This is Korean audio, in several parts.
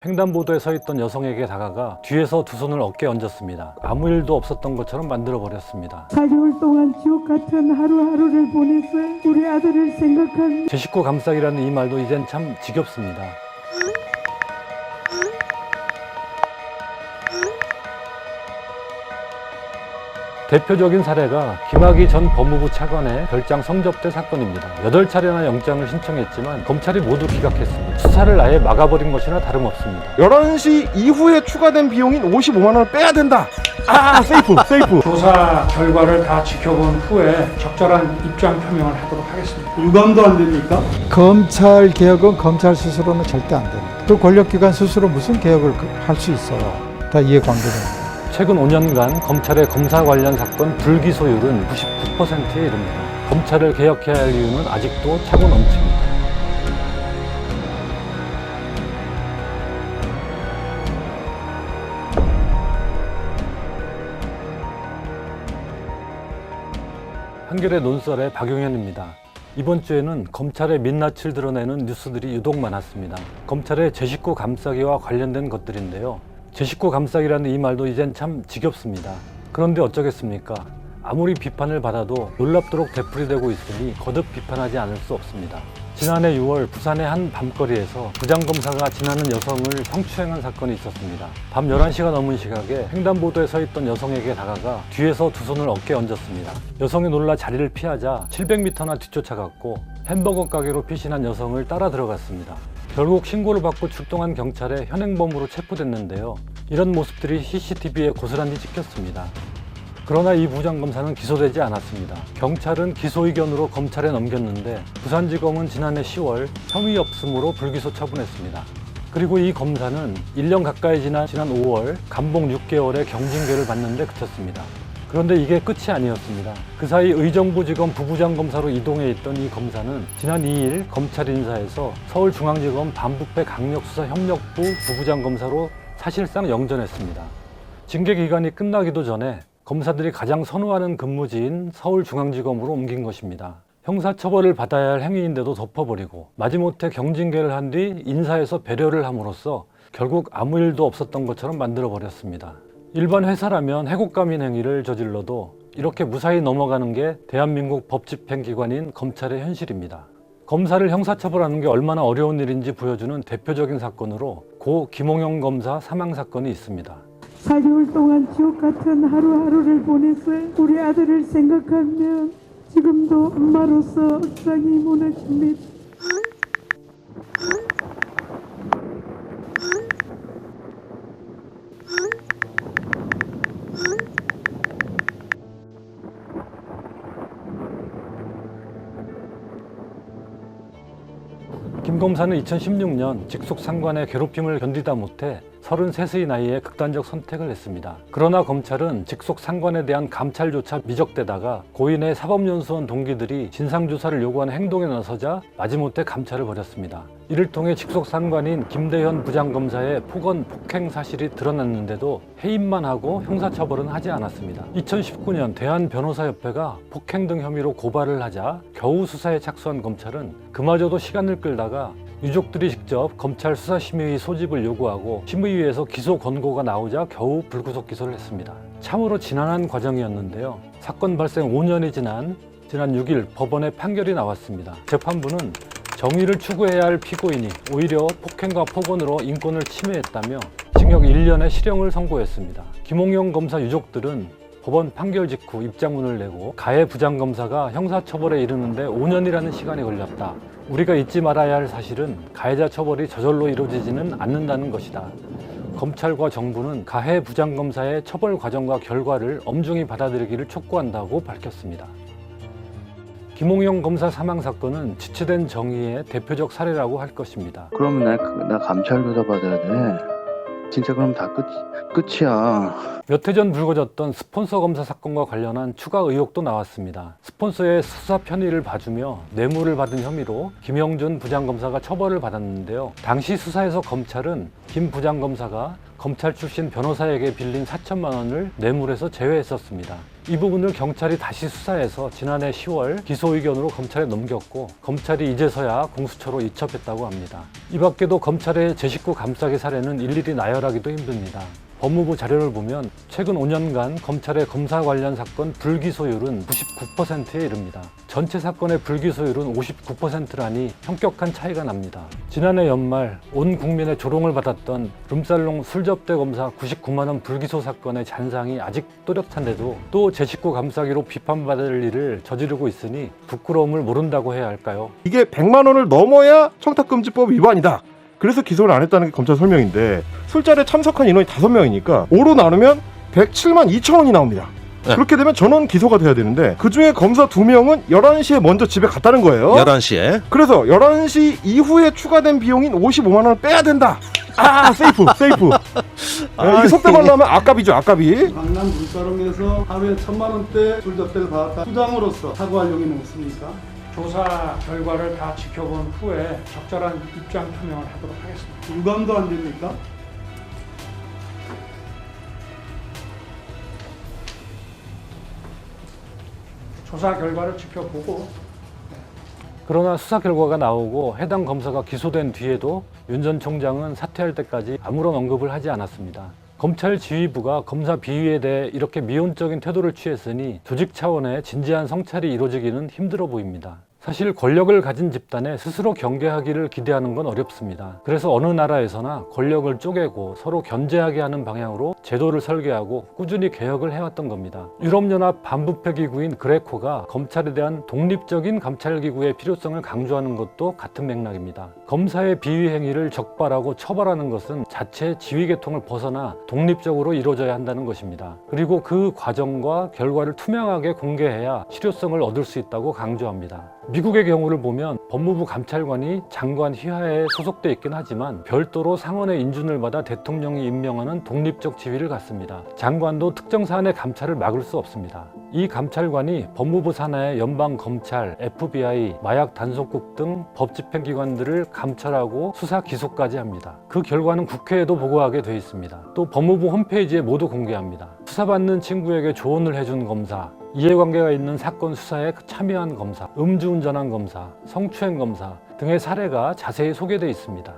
횡단보도에 서 있던 여성에게 다가가 뒤에서 두 손을 어깨에 얹었습니다. 아무 일도 없었던 것처럼 만들어버렸습니다. 4개월 동안 지옥 같은 하루하루를 보냈어요. 우리 아들을 생각한 제 식구 감싸기라는 이 말도 이젠 참 지겹습니다. 대표적인 사례가 김학의 전 법무부 차관의 별장 성접대 사건입니다. 8차례나 영장을 신청했지만 검찰이 모두 기각했습니다. 수사를 아예 막아버린 것이나 다름없습니다. 11시 이후에 추가된 비용인 55만 원을 빼야 된다. 세이프. 조사 결과를 다 지켜본 후에 적절한 입장 표명을 하도록 하겠습니다. 유감도 안 됩니까? 검찰 개혁은 검찰 스스로는 절대 안 됩니다. 또 권력기관 스스로 무슨 개혁을 할 수 있어요. 다 이해관계됩니다. 최근 5년간 검찰의 검사 관련 사건 불기소율은 99%에 이릅니다. 검찰을 개혁해야 할 이유는 아직도 차고 넘칩니다. 한겨레 논설의 박용현입니다. 이번 주에는 검찰의 민낯을 드러내는 뉴스들이 유독 많았습니다. 검찰의 제 식구 감싸기와 관련된 것들인데요. 제 식구 감싸기라는 이 말도 이젠 참 지겹습니다. 그런데 어쩌겠습니까? 아무리 비판을 받아도 놀랍도록 되풀이되고 있으니 거듭 비판하지 않을 수 없습니다. 지난해 6월 부산의 한 밤거리에서 부장검사가 지나는 여성을 성추행한 사건이 있었습니다. 밤 11시가 넘은 시각에 횡단보도에 서 있던 여성에게 다가가 뒤에서 두 손을 어깨에 얹었습니다. 여성이 놀라 자리를 피하자 700m나 뒤쫓아갔고 햄버거 가게로 피신한 여성을 따라 들어갔습니다. 결국 신고를 받고 출동한 경찰에 현행범으로 체포됐는데요. 이런 모습들이 CCTV에 고스란히 찍혔습니다. 그러나 이 부장검사는 기소되지 않았습니다. 경찰은 기소 의견으로 검찰에 넘겼는데 부산지검은 지난해 10월 혐의 없음으로 불기소 처분했습니다. 그리고 이 검사는 1년 가까이 지난 5월 감봉 6개월의 경징계를 받는데 그쳤습니다. 그런데 이게 끝이 아니었습니다. 그 사이 의정부지검 부부장검사로 이동해 있던 이 검사는 지난 2일 검찰 인사에서 서울중앙지검 반부패 강력수사협력부 부부장검사로 사실상 영전했습니다. 징계 기간이 끝나기도 전에 검사들이 가장 선호하는 근무지인 서울중앙지검으로 옮긴 것입니다. 형사처벌을 받아야 할 행위인데도 덮어버리고 마지못해 경징계를 한 뒤 인사에서 배려를 함으로써 결국 아무 일도 없었던 것처럼 만들어버렸습니다. 일반 회사라면 해고감인 행위를 저질러도 이렇게 무사히 넘어가는 게 대한민국 법집행기관인 검찰의 현실입니다. 검사를 형사처벌하는 게 얼마나 어려운 일인지 보여주는 대표적인 사건으로 고 김홍영 검사 사망 사건이 있습니다. 4개월 동안 지옥 같은 하루하루를 보냈어요. 우리 아들을 생각하면 지금도 엄마로서 억장이 무너집니다. 김 검사는 2016년 직속 상관의 괴롭힘을 견디다 못해 33세의 나이에 극단적 선택을 했습니다. 그러나 검찰은 직속 상관에 대한 감찰조차 미적대다가 고인의 사법연수원 동기들이 진상조사를 요구하는 행동에 나서자 마지못해 감찰을 벌였습니다. 이를 통해 직속 상관인 김대현 부장검사의 폭언, 폭행 사실이 드러났는데도 해임만 하고 형사처벌은 하지 않았습니다. 2019년 대한변호사협회가 폭행 등 혐의로 고발을 하자 겨우 수사에 착수한 검찰은 그마저도 시간을 끌다가 유족들이 직접 검찰 수사심의위 소집을 요구하고 심의위에서 기소 권고가 나오자 겨우 불구속 기소를 했습니다. 참으로 지난한 과정이었는데요. 사건 발생 5년이 지난 6일 법원에 판결이 나왔습니다. 재판부는 정의를 추구해야 할 피고인이 오히려 폭행과 폭언으로 인권을 침해했다며 징역 1년의 실형을 선고했습니다. 김홍영 검사 유족들은 법원 판결 직후 입장문을 내고 가해 부장검사가 형사처벌에 이르는데 5년이라는 시간이 걸렸다. 우리가 잊지 말아야 할 사실은 가해자 처벌이 저절로 이루어지지는 않는다는 것이다. 검찰과 정부는 가해 부장검사의 처벌 과정과 결과를 엄중히 받아들이기를 촉구한다고 밝혔습니다. 김홍영 검사 사망 사건은 지체된 정의의 대표적 사례라고 할 것입니다. 그러면 나 감찰 조사 받아야 돼. 진짜 그럼 다 끝이야. 몇 해 전 불거졌던 스폰서 검사 사건과 관련한 추가 의혹도 나왔습니다. 스폰서의 수사 편의를 봐주며 뇌물을 받은 혐의로 김영준 부장검사가 처벌을 받았는데요. 당시 수사에서 검찰은 김 부장검사가 검찰 출신 변호사에게 빌린 4천만 원을 뇌물에서 제외했었습니다. 이 부분을 경찰이 다시 수사해서 지난해 10월 기소 의견으로 검찰에 넘겼고 검찰이 이제서야 공수처로 이첩했다고 합니다. 이 밖에도 검찰의 제 식구 감싸기 사례는 일일이 나열하기도 힘듭니다. 법무부 자료를 보면 최근 5년간 검찰의 검사 관련 사건 불기소율은 99%에 이릅니다. 전체 사건의 불기소율은 59%라니 현격한 차이가 납니다. 지난해 연말 온 국민의 조롱을 받았던 룸살롱 술접대 검사 99만 원 불기소 사건의 잔상이 아직 또렷한데도 또 제 식구 감싸기로 비판받을 일을 저지르고 있으니 부끄러움을 모른다고 해야 할까요? 이게 100만 원을 넘어야 청탁금지법 위반이다. 그래서 기소를 안 했다는 게 검찰 설명인데 술자리에 참석한 인원이 5명이니까 5로 나누면 107만 2천 원이 나옵니다. 네. 그렇게 되면 전원 기소가 돼야 되는데 그중에 검사 2명은 11시에 먼저 집에 갔다는 거예요. 11시에. 그래서 11시 이후에 추가된 비용인 55만 원을 빼야 된다. 세이프. 이게 속된 말로 하면 아깝이죠, 아깝이. 강남 물가롱에서 하루에 1,000만 원대 술접대를 받았다. 수장으로서 사과할 용의는 없습니까? 조사 결과를 다 지켜본 후에 적절한 입장 표명을 하도록 하겠습니다. 유감도 안 됩니까? 조사 결과를 지켜보고 그러나 수사 결과가 나오고 해당 검사가 기소된 뒤에도 윤 전 총장은 사퇴할 때까지 아무런 언급을 하지 않았습니다. 검찰 지휘부가 검사 비위에 대해 이렇게 미온적인 태도를 취했으니 조직 차원의 진지한 성찰이 이루어지기는 힘들어 보입니다. 사실 권력을 가진 집단에 스스로 경계하기를 기대하는 건 어렵습니다. 그래서 어느 나라에서나 권력을 쪼개고 서로 견제하게 하는 방향으로 제도를 설계하고 꾸준히 개혁을 해왔던 겁니다. 유럽연합 반부패 기구인 그레코가 검찰에 대한 독립적인 감찰기구의 필요성을 강조하는 것도 같은 맥락입니다. 검사의 비위 행위를 적발하고 처벌하는 것은 자체 지휘계통을 벗어나 독립적으로 이루어져야 한다는 것입니다. 그리고 그 과정과 결과를 투명하게 공개해야 실효성을 얻을 수 있다고 강조합니다. 미국의 경우를 보면 법무부 감찰관이 장관 휘하에 소속돼 있긴 하지만 별도로 상원의 인준을 받아 대통령이 임명하는 독립적 지위를 갖습니다. 장관도 특정 사안의 감찰을 막을 수 없습니다. 이 감찰관이 법무부 산하의 연방검찰, FBI, 마약 단속국 등 법집행기관들을 감찰하고 수사 기소까지 합니다. 그 결과는 국회에도 보고하게 돼 있습니다. 또 법무부 홈페이지에 모두 공개합니다. 수사받는 친구에게 조언을 해준 검사, 이해관계가 있는 사건 수사에 참여한 검사, 음주운전한 검사, 성추행 검사 등의 사례가 자세히 소개되어 있습니다.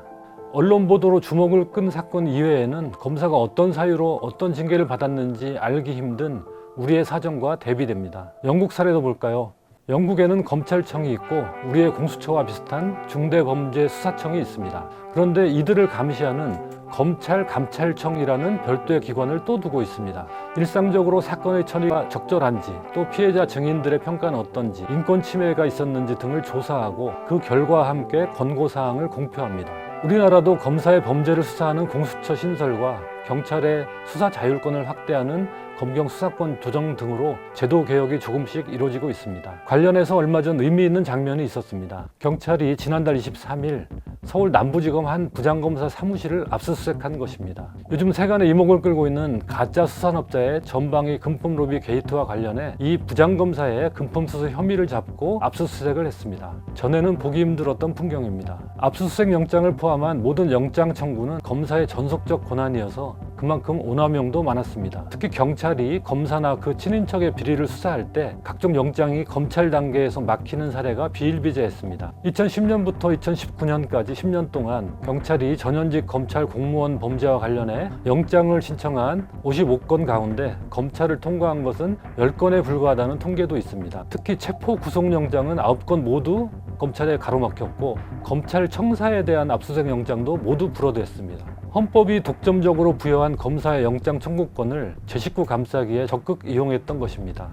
언론 보도로 주목을 끈 사건 이외에는 검사가 어떤 사유로 어떤 징계를 받았는지 알기 힘든 우리의 사정과 대비됩니다. 영국 사례도 볼까요? 영국에는 검찰청이 있고 우리의 공수처와 비슷한 중대범죄수사청이 있습니다. 그런데 이들을 감시하는 검찰감찰청이라는 별도의 기관을 또 두고 있습니다. 일상적으로 사건의 처리가 적절한지, 또 피해자 증인들의 평가는 어떤지, 인권 침해가 있었는지 등을 조사하고 그 결과와 함께 권고사항을 공표합니다. 우리나라도 검사의 범죄를 수사하는 공수처 신설과 경찰의 수사 자율권을 확대하는 검경 수사권 조정 등으로 제도 개혁이 조금씩 이루어지고 있습니다. 관련해서 얼마 전 의미 있는 장면이 있었습니다. 경찰이 지난달 23일 서울 남부지검 한 부장검사 사무실을 압수수색한 것입니다. 요즘 세간의 이목을 끌고 있는 가짜 수산업자의 전방위 금품 로비 게이트와 관련해 이 부장검사의 금품 수수 혐의를 잡고 압수수색을 했습니다. 전에는 보기 힘들었던 풍경입니다. 압수수색 영장을 포함한 모든 영장 청구는 검사의 전속적 권한이어서 그만큼 오남용도 많았습니다. 특히 경찰이 검사나 그 친인척의 비리를 수사할 때 각종 영장이 검찰 단계에서 막히는 사례가 비일비재했습니다. 2010년부터 2019년까지 10년 동안 경찰이 전현직 검찰 공무원 범죄와 관련해 영장을 신청한 55건 가운데 검찰을 통과한 것은 10건에 불과하다는 통계도 있습니다. 특히 체포 구속영장은 9건 모두 검찰에 가로막혔고 검찰 청사에 대한 압수수색 영장도 모두 불허됐습니다. 헌법이 독점적으로 부여한 검사의 영장 청구권을 제 식구 감싸기에 적극 이용했던 것입니다.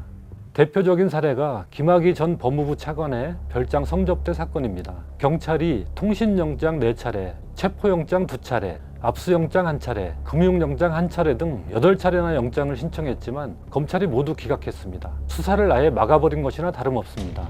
대표적인 사례가 김학의 전 법무부 차관의 별장 성접대 사건입니다. 경찰이 통신영장 4차례, 체포영장 2차례, 압수영장 1차례, 금융영장 1차례 등 8차례나 영장을 신청했지만 검찰이 모두 기각했습니다. 수사를 아예 막아버린 것이나 다름없습니다.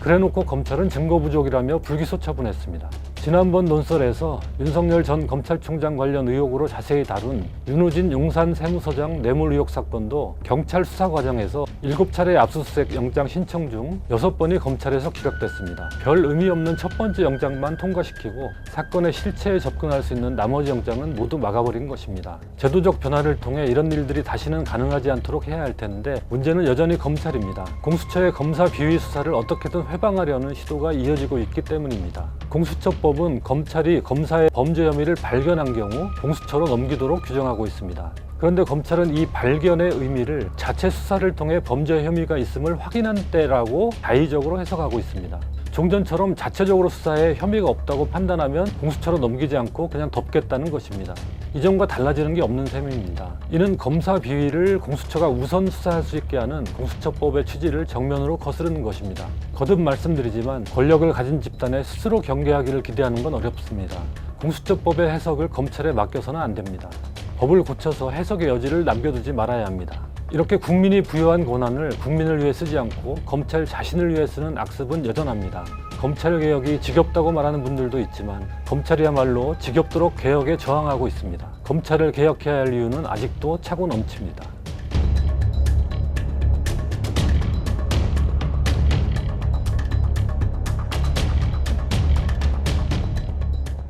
그래놓고 검찰은 증거 부족이라며 불기소 처분했습니다. 지난번 논설에서 윤석열 전 검찰총장 관련 의혹으로 자세히 다룬 윤호진 용산 세무서장 뇌물 의혹 사건도 경찰 수사 과정에서 7차례 압수수색 영장 신청 중 6번이 검찰에서 기각됐습니다. 별 의미 없는 첫 번째 영장만 통과시키고 사건의 실체에 접근할 수 있는 나머지 영장은 모두 막아버린 것입니다. 제도적 변화를 통해 이런 일들이 다시는 가능하지 않도록 해야 할 텐데 문제는 여전히 검찰입니다. 공수처의 검사 비위 수사를 어떻게든 회방하려는 시도가 이어지고 있기 때문입니다. 공수처법은 검찰이 검사의 범죄 혐의를 발견한 경우 공수처로 넘기도록 규정하고 있습니다. 그런데 검찰은 이 발견의 의미를 자체 수사를 통해 범죄 혐의가 있음을 확인한 때라고 자의적으로 해석하고 있습니다. 종전처럼 자체적으로 수사에 혐의가 없다고 판단하면 공수처로 넘기지 않고 그냥 덮겠다는 것입니다. 이전과 달라지는 게 없는 셈입니다. 이는 검사 비위를 공수처가 우선 수사할 수 있게 하는 공수처법의 취지를 정면으로 거스르는 것입니다. 거듭 말씀드리지만 권력을 가진 집단에 스스로 경계하기를 기대하는 건 어렵습니다. 공수처법의 해석을 검찰에 맡겨서는 안 됩니다. 법을 고쳐서 해석의 여지를 남겨두지 말아야 합니다. 이렇게 국민이 부여한 권한을 국민을 위해 쓰지 않고 검찰 자신을 위해 쓰는 악습은 여전합니다. 검찰개혁이 지겹다고 말하는 분들도 있지만 검찰이야말로 지겹도록 개혁에 저항하고 있습니다. 검찰을 개혁해야 할 이유는 아직도 차고 넘칩니다.